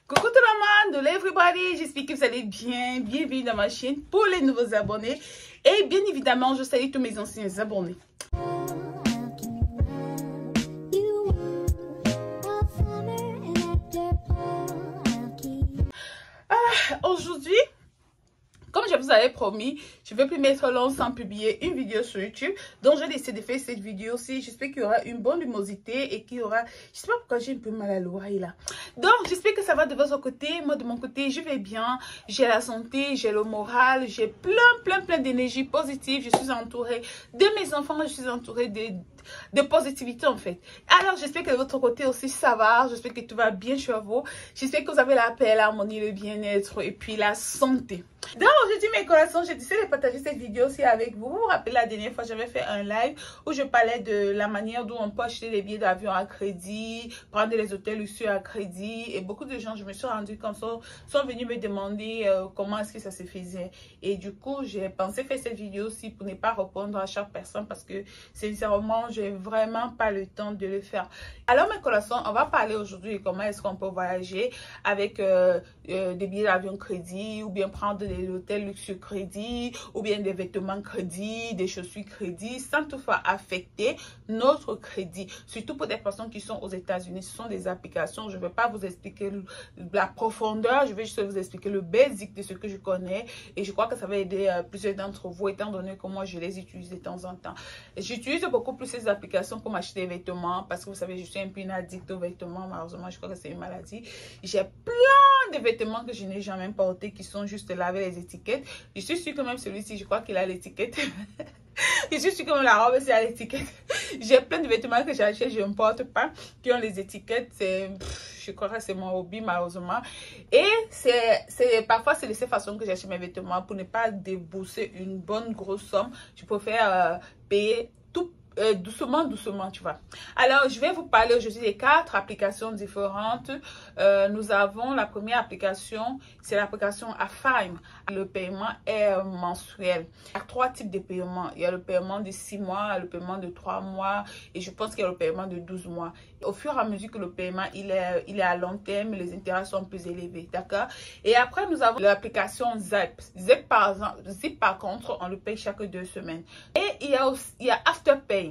Coucou tout le monde, hello everybody, j'espère que vous allez bien. Bienvenue dans ma chaîne pour les nouveaux abonnés. Et bien évidemment, je salue tous mes anciens abonnés. Aujourd'hui, comme je vous avais promis, je ne vais plus mettre long sans publier une vidéo sur YouTube. Donc, j'ai décidé de faire cette vidéo aussi. J'espère qu'il y aura une bonne lumosité et qu'il y aura... Je sais pas pourquoi j'ai un peu mal à l'oreille là. Donc, j'espère que ça va de votre côté. Moi, de mon côté, je vais bien. J'ai la santé, j'ai le moral, j'ai plein d'énergie positive. Je suis entourée de mes enfants, je suis entourée de positivité en fait. Alors, j'espère que de votre côté aussi, ça va. J'espère que tout va bien chez vous. J'espère que vous avez la paix, l'harmonie, le bien-être et puis la santé. Donc, aujourd'hui, mes collations, j'ai décidé de partager cette vidéo aussi avec vous. Vous vous rappelez, la dernière fois, j'avais fait un live où je parlais de la manière dont on peut acheter des billets d'avion à crédit, prendre les hôtels luxueux à crédit. Et beaucoup de gens, je me suis rendu compte, sont venus me demander comment est-ce que ça se faisait. Et du coup, j'ai pensé faire cette vidéo aussi pour ne pas répondre à chaque personne parce que, sincèrement, j'ai vraiment pas le temps de le faire. Alors, mes collations, on va parler aujourd'hui de comment est-ce qu'on peut voyager avec des billets d'avion crédit ou bien prendre des hôtels luxueux crédit ou bien des vêtements crédit, des chaussures crédit sans toutefois affecter notre crédit. Surtout pour des personnes qui sont aux États-Unis, ce sont des applications. Je ne vais pas vous expliquer la profondeur, je vais juste vous expliquer le basic de ce que je connais et je crois que ça va aider plusieurs d'entre vous étant donné que moi je les utilise de temps en temps. J'utilise beaucoup plus ces applications pour m'acheter des vêtements parce que vous savez, je suis un peu une addict aux vêtements. Malheureusement, je crois que c'est une maladie. J'ai plein de vêtements que je n'ai jamais portés qui sont juste là avec les étiquettes. Je suis sûre que même celui-ci, je crois qu'il a l'étiquette. Je suis sûre que même la robe, c'est à l'étiquette. J'ai plein de vêtements que j'achète, je ne porte pas, qui ont les étiquettes. Je crois que c'est mon hobby, malheureusement. Et parfois, c'est de cette façon que j'achète mes vêtements pour ne pas débourser une bonne grosse somme. Je préfère payer tout doucement, tu vois. Alors, je vais vous parler aujourd'hui des 4 applications différentes. Nous avons la première application, c'est l'application Affime. Le paiement est mensuel. Il y a 3 types de paiements. Il y a le paiement de 6 mois, le paiement de 3 mois et je pense qu'il y a le paiement de 12 mois. Au fur et à mesure que le paiement il est à long terme, les intérêts sont plus élevés, d'accord? Et après, nous avons l'application Zip. Zip, par contre, on le paye chaque 2 semaines. Et il y a Afterpay.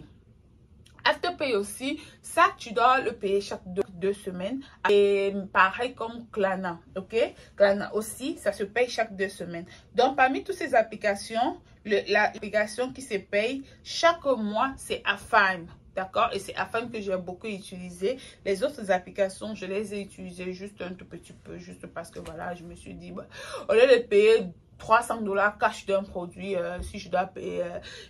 Afterpay aussi, ça tu dois le payer chaque 2 semaines. Et pareil comme Klarna, ok? Klarna aussi, ça se paye chaque 2 semaines. Donc parmi toutes ces applications, l'application qui se paye chaque mois, c'est Affime. D'accord? Et c'est Affime que j'ai beaucoup utilisé. Les autres applications, je les ai utilisées juste un tout petit peu, juste parce que voilà, je me suis dit, bah, au lieu de payer 300 $ cash d'un produit, si je dois payer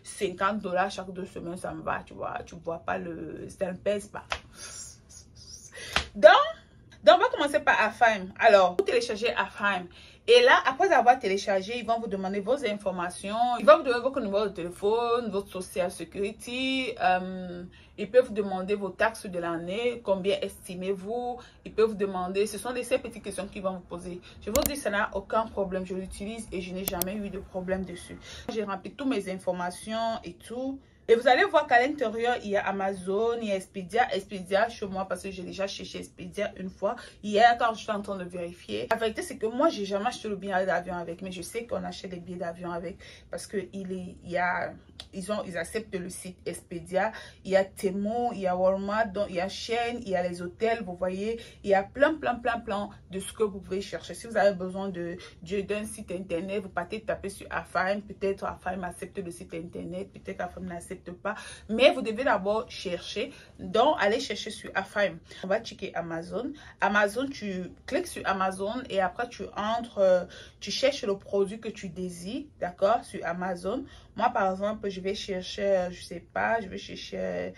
50 $ chaque 2 semaines, ça me va, tu vois pas ça ne pèse pas. Donc, on va commencer par Affime. Alors, vous téléchargez Affime. Et là, après avoir téléchargé, ils vont vous demander vos informations. Ils vont vous demander votre numéro de téléphone, votre social security. Ils peuvent vous demander vos taxes de l'année, combien estimez-vous. Ils peuvent vous demander, ce sont ces petites questions qu'ils vont vous poser. Je vous dis, ça n'a aucun problème. Je l'utilise et je n'ai jamais eu de problème dessus. J'ai rempli toutes mes informations et tout. Et vous allez voir qu'à l'intérieur, il y a Amazon, il y a Expedia. Expedia chez moi parce que j'ai déjà cherché Expedia une fois. Hier, quand je suis en train de vérifier. La vérité, c'est que moi, j'ai jamais acheté le billet d'avion avec. Mais je sais qu'on achète des billets d'avion avec. Parce que ils acceptent le site Expedia. Il y a Temu, il y a Walmart, donc il y a Shein, il y a les hôtels. Vous voyez, il y a plein de ce que vous pouvez chercher. Si vous avez besoin d'un site internet, vous partez taper sur Affime. Peut-être Affime accepte le site internet. Peut-être Affime n'accepte pas, mais vous devez d'abord chercher. Donc allez chercher sur Affime. On va checker Amazon. Amazon, tu cliques sur Amazon et après tu entres, tu cherches le produit que tu désires, d'accord, sur Amazon. Moi par exemple, je vais chercher, je sais pas, je vais chercher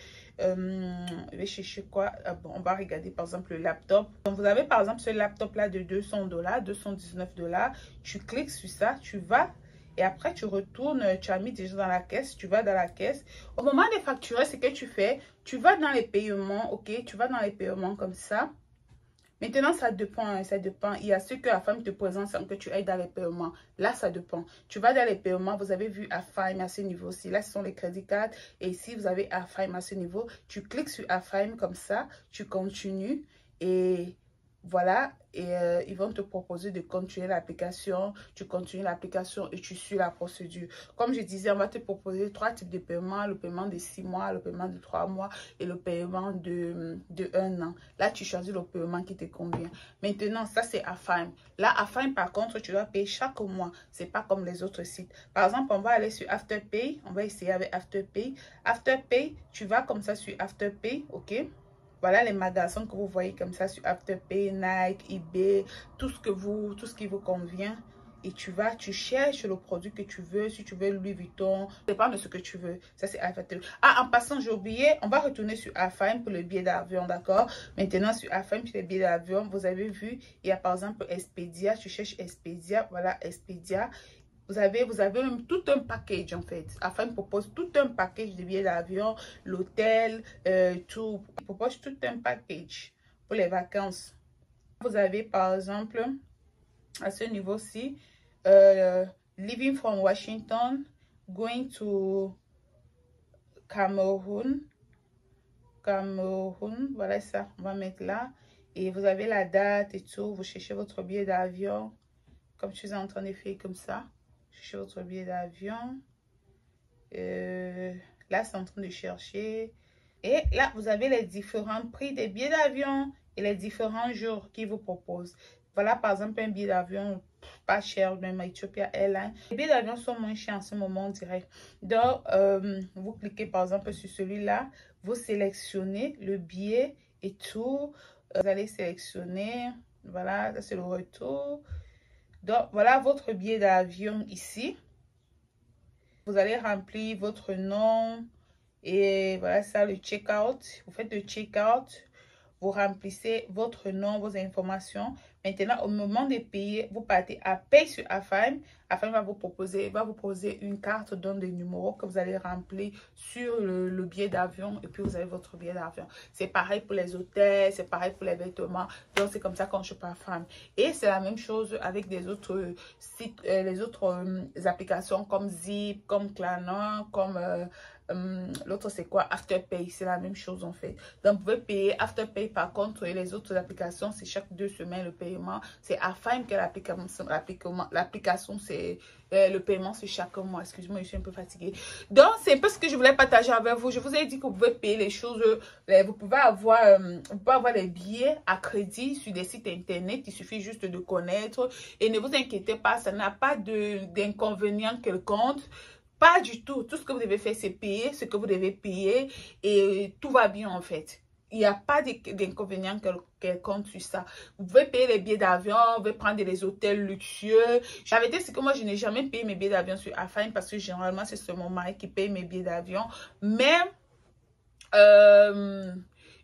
quoi. Bon, on va regarder par exemple le laptop. Donc vous avez par exemple ce laptop là de 200 $, 219 $. Tu cliques sur ça, tu vas. Et après, tu retournes, tu as mis déjà dans la caisse, tu vas dans la caisse. Au moment de facturer, ce que tu fais, tu vas dans les paiements, ok? Tu vas dans les paiements comme ça. Maintenant, ça dépend, hein, ça dépend. Il y a ceux que Affime te présente sans que tu ailles dans les paiements. Là, ça dépend. Tu vas dans les paiements, vous avez vu Affime à ce niveau-ci. Là, ce sont les crédits cartes. Et ici, vous avez Affime à ce niveau. Tu cliques sur Affime comme ça, tu continues et Voilà, et ils vont te proposer de continuer l'application. Tu continues l'application et tu suis la procédure. Comme je disais, on va te proposer 3 types de paiements. Le paiement de 6 mois, le paiement de 3 mois et le paiement de 1 an. Là, tu choisis le paiement qui te convient. Maintenant, ça, c'est Afime. Là, Afime, par contre, tu dois payer chaque mois. C'est pas comme les autres sites. Par exemple, on va aller sur Afterpay. On va essayer avec Afterpay. Afterpay, tu vas comme ça sur Afterpay, ok? Voilà les magasins que vous voyez comme ça sur Afterpay, Nike, eBay, tout ce qui vous convient. Et tu cherches le produit que tu veux. Si tu veux Louis Vuitton, ça dépend de ce que tu veux. Ça, c'est Afterpay. Ah, en passant, j'ai oublié, on va retourner sur Afime pour le billet d'avion, d'accord? Maintenant, sur Afime, pour le billet d'avion, vous avez vu, il y a par exemple Expedia. Tu cherches Expedia, voilà Expedia. Vous avez même tout un package en fait. Afime propose tout un package de billets d'avion, l'hôtel, tout. Il propose tout un package pour les vacances. Vous avez par exemple, à ce niveau-ci, Living from Washington, going to Cameroon. Voilà ça, on va mettre là. Et vous avez la date et tout. Vous cherchez votre billet d'avion, comme je suis en train de faire comme ça. Cherchez votre billet d'avion. Là, c'est en train de chercher. Et là, vous avez les différents prix des billets d'avion et les différents jours qu'ils vous proposent. Voilà, par exemple, un billet d'avion pas cher, même à Ethiopia Airlines. Les billets d'avion sont moins chers en ce moment, on dirait. Donc, vous cliquez par exemple sur celui-là. Vous sélectionnez le billet et tout. Vous allez sélectionner. Voilà, ça c'est le retour. Donc, voilà votre billet d'avion ici. Vous allez remplir votre nom et voilà ça, le check-out. Vous faites le check-out. Vous remplissez votre nom, vos informations. Maintenant, au moment de payer, vous partez à Pay sur Afime. Afime va vous proposer une carte dans des numéros que vous allez remplir sur le billet d'avion. Et puis, vous avez votre billet d'avion. C'est pareil pour les hôtels, c'est pareil pour les vêtements. Donc, c'est comme ça qu'on chope Afime. Et c'est la même chose avec des autres sites, les autres applications comme Zip, comme Klarna, comme... l'autre c'est quoi? Afterpay, c'est la même chose en fait. Donc vous pouvez payer Afterpay par contre, et les autres applications c'est chaque 2 semaines le paiement. C'est Afime que l'application c'est le paiement c'est chaque mois. Excusez-moi, je suis un peu fatiguée. Donc c'est un peu ce que je voulais partager avec vous. Je vous ai dit que vous pouvez payer les choses, vous pouvez avoir les billets à crédit sur des sites internet. Il suffit juste de connaître et ne vous inquiétez pas, ça n'a pas d'inconvénient quelconque. Pas du tout. Tout ce que vous devez faire, c'est payer ce que vous devez payer et tout va bien en fait. Il n'y a pas d'inconvénient quelconque sur ça. Vous pouvez payer les billets d'avion, vous pouvez prendre des hôtels luxueux. J'avais dit que moi, je n'ai jamais payé mes billets d'avion sur Afime parce que généralement, c'est mon mari qui paye mes billets d'avion. Mais...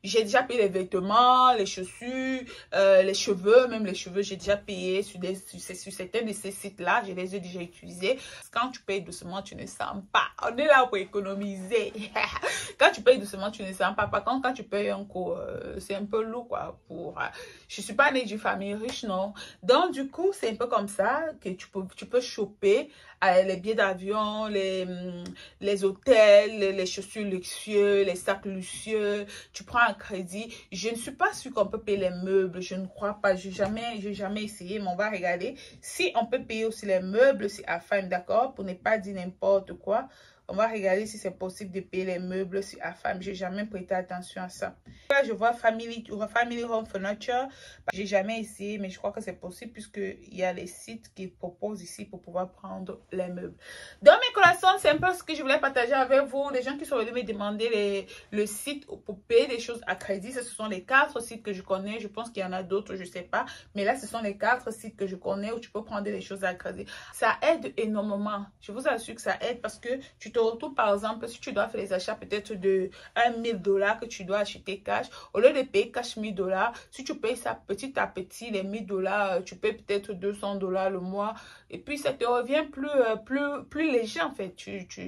j'ai déjà payé les vêtements, les chaussures, les cheveux, même les cheveux, j'ai déjà payé sur certains de ces sites-là. Je les ai déjà utilisés. Quand tu payes doucement, tu ne sens pas. On est là pour économiser. Quand tu payes doucement, tu ne sens pas. Par contre, quand tu payes un coup, c'est un peu lourd, quoi. Je ne suis pas née d'une famille riche, non. Donc, du coup, c'est un peu comme ça que tu peux choper les billets d'avion, les hôtels, les chaussures luxueux, les sacs luxueux. Tu prends un crédit. Je ne suis pas sûre qu'on peut payer les meubles. Je ne crois pas. Je n'ai jamais essayé, mais on va regarder. Si on peut payer aussi les meubles, c'est Afime, d'accord? Pour ne pas dire n'importe quoi. On va regarder si c'est possible de payer les meubles sur Afime. Je n'ai jamais prêté attention à ça. Là, je vois Family Home Furniture. Je n'ai jamais essayé, mais je crois que c'est possible puisqu'il y a les sites qui proposent ici pour pouvoir prendre les meubles. Dans mes collations, c'est un peu ce que je voulais partager avec vous. Les gens qui sont venus me demander le site pour payer des choses à crédit. Ce sont les 4 sites que je connais. Je pense qu'il y en a d'autres, je ne sais pas. Mais là, ce sont les 4 sites que je connais où tu peux prendre des choses à crédit. Ça aide énormément. Je vous assure que ça aide parce que tu te retrouves, par exemple, si tu dois faire les achats peut-être de 1000 $ que tu dois acheter cash, au lieu de payer cash 1000 $, si tu payes ça petit à petit, les 1000 $, tu payes peut-être 200 $ le mois et puis ça te revient plus léger en fait.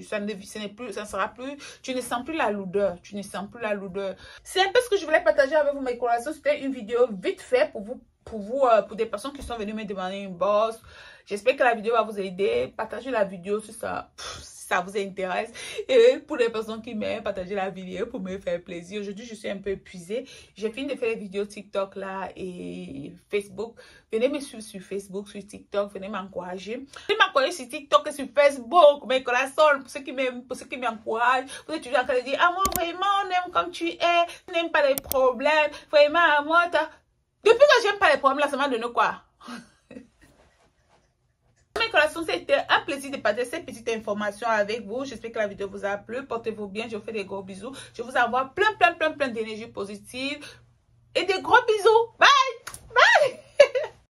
Ça ne sera plus, tu ne sens plus la lourdeur, C'est un peu ce que je voulais partager avec vous, mes collations. C'était une vidéo vite fait pour des personnes qui sont venues me demander une bourse. J'espère que la vidéo va vous aider. Partagez la vidéo si ça ça vous intéresse. Et pour les personnes qui m'aiment, partagez la vidéo pour me faire plaisir. Aujourd'hui, je suis un peu épuisée. J'ai fini de faire les vidéos TikTok là et Facebook. Venez me suivre sur Facebook, sur TikTok. Venez m'encourager. Venez m'encourager sur TikTok et sur Facebook. Mes corazones, pour ceux qui m'aiment, pour ceux qui m'encouragent. Vous êtes toujours en train de dire, ah moi vraiment, on aime comme tu es. On n'aime pas les problèmes. Vraiment, moi, depuis que j'aime pas les problèmes là, ça m'a donné quoi? Mes corazones, c'était un plaisir de partager cette petite information avec vous. J'espère que la vidéo vous a plu. Portez-vous bien. Je vous fais des gros bisous. Je vous envoie plein d'énergie positive. Et des gros bisous. Bye!